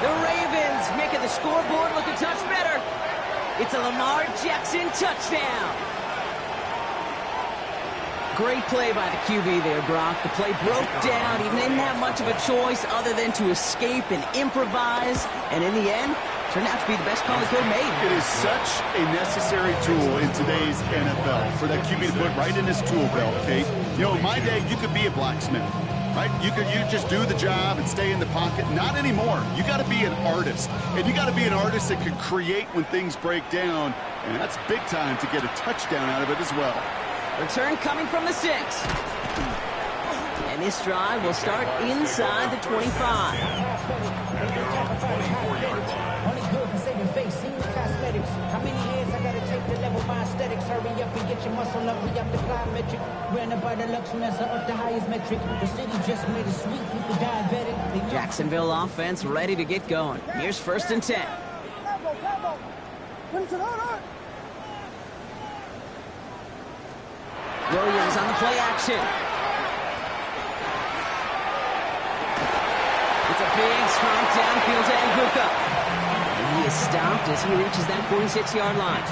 The Ravens making the scoreboard look a touch better. It's a Lamar Jackson touchdown. Great play by the QB there, Brock. The play broke down. He didn't have much of a choice other than to escape and improvise. And in the end, turned out to be the best call he could have made. It is such a necessary tool in today's NFL for that QB to put right in his tool belt, Kate. You know, in my day, you could be a blacksmith, right? You just do the job and stay in the pocket. Not anymore. You got to be an artist. And you got to be an artist that can create when things break down. And that's big time to get a touchdown out of it as well. Return coming from the 6. And this drive will start inside the 25. Only good for saving face, senior cosmetics. How many years I gotta take to level my aesthetics? Hurry up and get your muscle up, we up the plyometric. Ran up by the Lux Mesa up the highest metric. The city just made it sweet, people diabetic. Jacksonville offense ready to get going. Here's 1st and 10. Williams on the play action. It's a big strike downfield to Nguka. And he is stopped as he reaches that 46-yard line.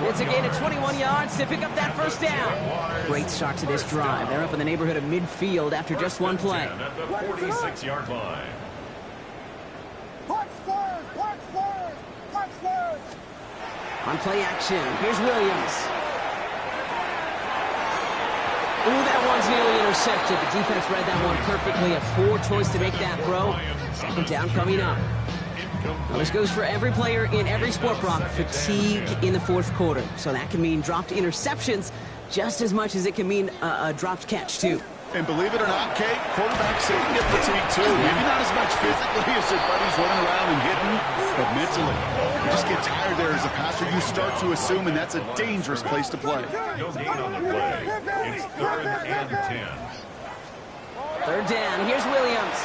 It's a gain of 21 yards to pick up that 1st down. Great start to this drive. They're up in the neighborhood of midfield after just one play. At the 46-yard line. On play action, here's Williams. Ooh, that one's nearly intercepted. The defense read that one perfectly. A poor choice to make that throw. 2nd down coming up. Now this goes for every player in every sport, Brock. Fatigue in the 4th quarter. So that can mean dropped interceptions just as much as it can mean a dropped catch, too. And believe it or not, Kate, quarterbacks, they can get fatigued too. Maybe not as much physically as their buddies running around and hitting, but mentally. You just get tired there as a passer. You start to assume, and that's a dangerous place to play. No gain on the play. It's 3rd and 10. 3rd down. Here's Williams.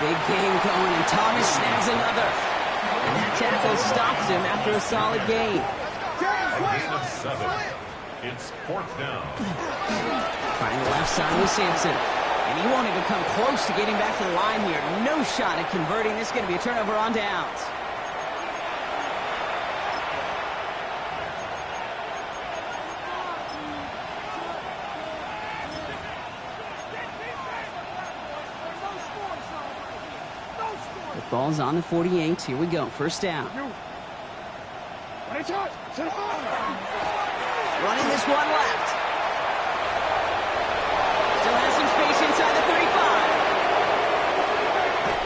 Big game going, and Thomas snags another. And that tackle stops him after a solid gain. A gain of 7. It's 4th down. Trying the left side with Sampson. And he won't even come close to getting back to the line here. No shot at converting. This is going to be a turnover on downs. The ball's on the 48. Here we go. First down. Running this one left. Still has some space inside the 35.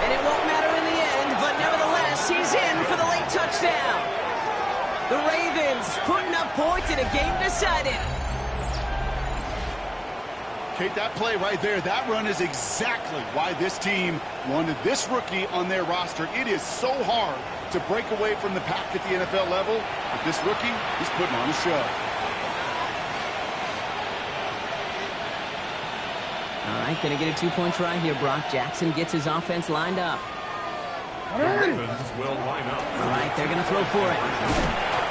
And it won't matter in the end, but nevertheless, he's in for the late touchdown. The Ravens putting up points in a game decided. Kate, that play right there, that run is exactly why this team wanted this rookie on their roster. It is so hard to break away from the pack at the NFL level, but this rookie is putting on a show. All right, going to get a 2-point try here, Brock. Jackson gets his offense lined up. The Ravens will line up. All right, they're going to throw for it.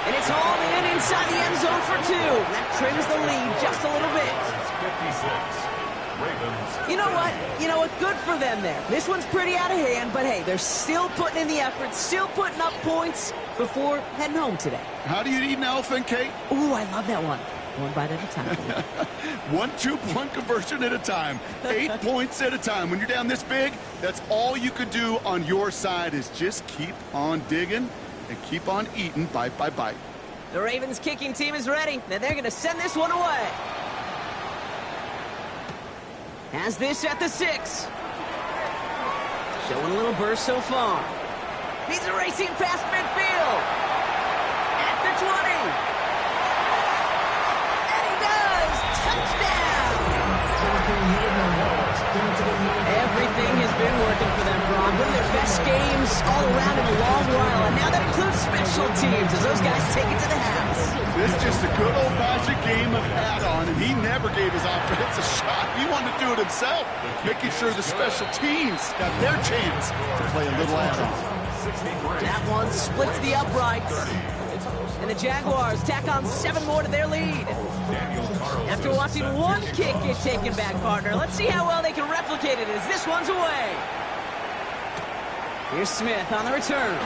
And it's all in inside the end zone for 2. That trims the lead just a little bit. 56. Ravens. You know what? Good for them there. This one's pretty out of hand, but hey, they're still putting in the effort, still putting up points before heading home today. How do you eat an elephant, Kate? Ooh, I love that one. One bite at a time. 1 2-point conversion at a time. 8 points at a time. When you're down this big, that's all you can do on your side is just keep on digging and keep on eating bite by bite. The Ravens kicking team is ready, and they're going to send this one away. Has this at the 6. Showing a little burst so far. He's racing past midfield. At the 20. Everything has been working for them, Brock. One of their best games all around in a long while. And now that includes special teams as those guys take it to the house. This is just a good old-fashioned game of add-on, and he never gave his offense a shot. He wanted to do it himself, making sure the special teams got their chance to play a little add-on. That one splits the uprights. And the Jaguars tack on 7 more to their lead. After watching one kick get taken back, partner, let's see how well they can replicate it as this one's away. Here's Smith on the return.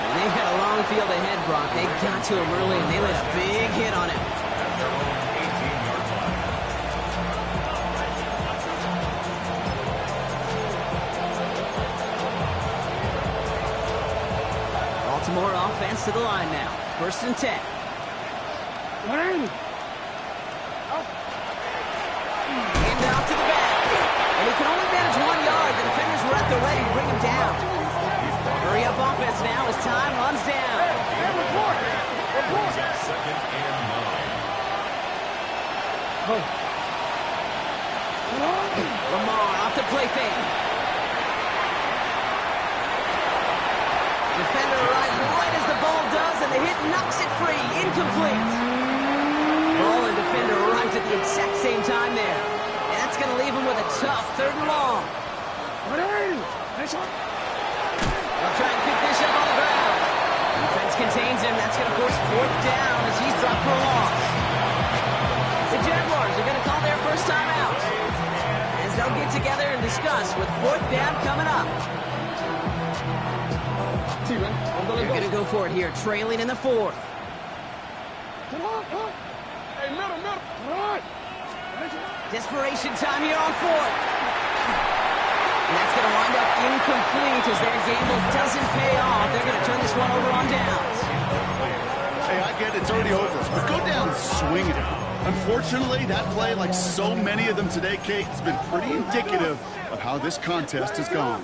And they've got a long field ahead, Brock. They got to him early, and they laid a big hit on him. Baltimore offense to the line now. 1st and 10. Hand out to the back. And he can only manage 1 yard. The defenders were at the ready to bring him down. Hurry up offense now as time runs down. Second and 9. Lamar off the play fake. Defender arrives right as the ball does, and the hit knocks it free. Incomplete. Ball and defender arrives at the exact same time there. And that's going to leave him with a tough 3rd and long. They'll try and pick this up on the ground. Defense contains him. That's going to force 4th down as he's dropped for a loss. The Jaguars are going to call their first timeout as they'll get together and discuss with 4th down coming up. They're going to go for it here, trailing in the 4th. Desperation time here on 4th. And that's going to wind up incomplete as their gamble doesn't pay off. They're going to turn this one over on downs. Hey, I get it, it's already over. But go down swinging. Unfortunately, that play, like so many of them today, Kate, has been pretty indicative of how this contest has gone.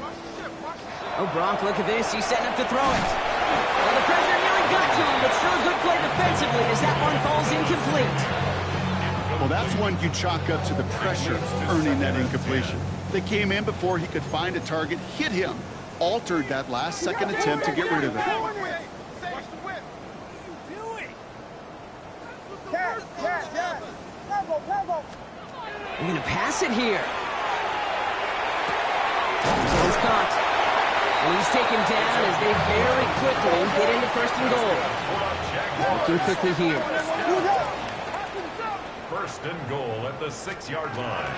Oh, Brock, look at this. He's setting up to throw it. Well, the pressure nearly got to him, but still a good play defensively as that one falls incomplete. Well, that's one you chalk up to the pressure earning that incompletion. They came in before he could find a target, hit him, altered that last-second attempt to get rid of it. They're going to pass it here. He's caught. And he's taken down as they very quickly get into 1st and goal. Looking quickly here. 1st and goal at the 6-yard line.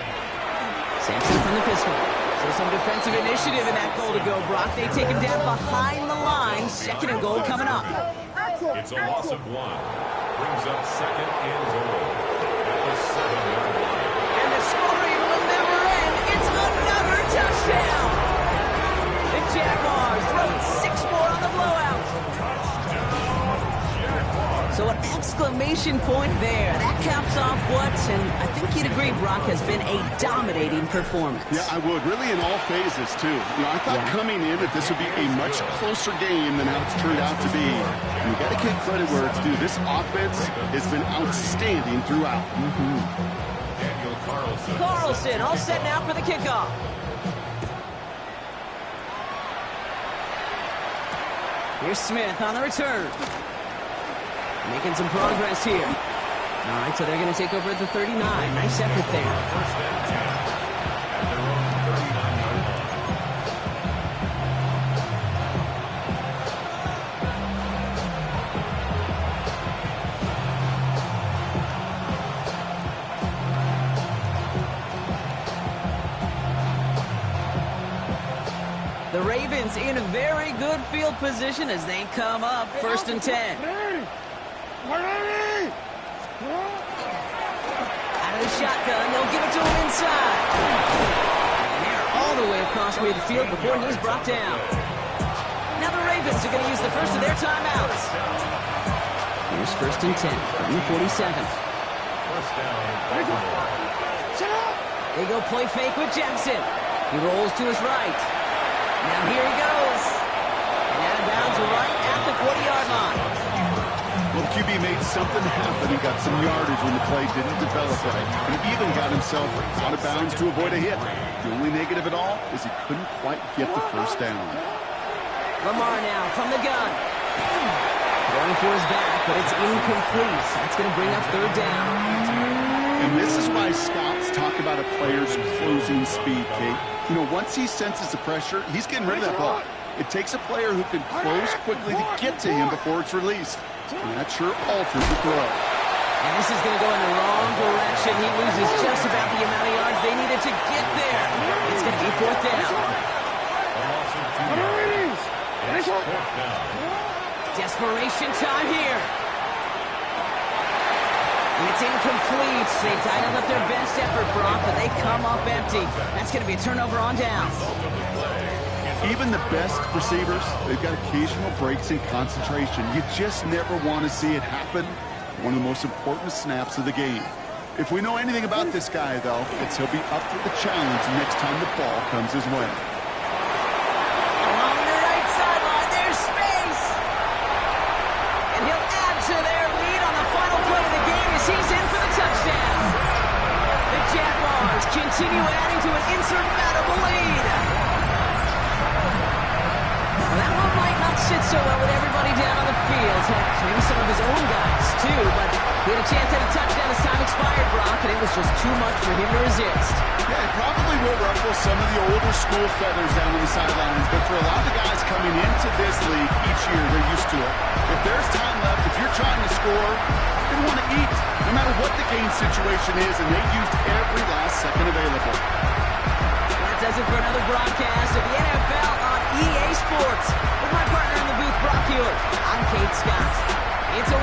Sampson from the pistol. So some defensive initiative in that goal to go, Brock. They take him down behind the line. Second and goal coming up. It's a loss of 1. Brings up second and goal at the 7-yard line. And the scoring will never end. It's another touchdown. The Jaguars throwing 6 more on the blowout. So an exclamation point there. That caps off what, and I think you'd agree, Brock, has been a dominating performance. Yeah, I would. Really in all phases, too. I thought coming in that this would be a much closer game than how it's turned out to be. And you got to give credit where it's due. This offense has been outstanding throughout. Daniel Carlson. Carlson all set now for the kickoff. Here's Smith on the return. Making some progress here. All right, so they're going to take over at the 39. Nice effort there. First and 10 at their own 39-yard line. The Ravens in a very good field position as they come up. First and 10. Out of the shotgun, they'll give it to him inside. And they're all the way across midfield before he's brought down. Now the Ravens are going to use the first of their timeouts. Here's first and 10 from the 47. First down, Baltimore. They go play fake with Jackson. He rolls to his right. Now here he goes. And out of bounds right at the 40-yard line. Well, the QB made something happen. He got some yardage when the play didn't develop right. And he even got himself out of bounds to avoid a hit. The only negative at all is he couldn't quite get the first down. Lamar now from the gun. Going for his back, but it's incomplete. That's going to bring up third down. And this is why scouts talk about a player's closing speed, Kate. Once he senses the pressure, he's getting rid of that ball. It takes a player who can close quickly to get to him before it's released. And that sure alters the throw. And this is going to go in the wrong direction. He loses just about the amount of yards they needed to get there. It's going to be fourth down. A loss of 2 yards. It's fourth down. Desperation time here. And it's incomplete. They dialed up their best effort, Brock, but they come up empty. That's going to be a turnover on downs. Even the best receivers, they've got occasional breaks in concentration. You just never want to see it happen. One of the most important snaps of the game. If we know anything about this guy, though, it's he'll be up for the challenge next time the ball comes his way. Along the right sideline, there's space. And he'll add to their lead on the final play of the game as he's in for the touchdown. The Jaguars continue adding to an insurmountable lead. That one might not sit so well with everybody down on the field. Maybe some of his own guys, too. But he had a chance at a touchdown as time expired, Brock, and it was just too much for him to resist. Yeah, it probably will ruffle some of the older school feathers down on the sidelines. But for a lot of the guys coming into this league each year, they're used to it. If there's time left, if you're trying to score, they want to eat, no matter what the game situation is, and they used every last second available. That does it for another broadcast of the NFL on EA Sports. With my partner in the booth, Brock Hewitt, I'm Kate Scott. It's a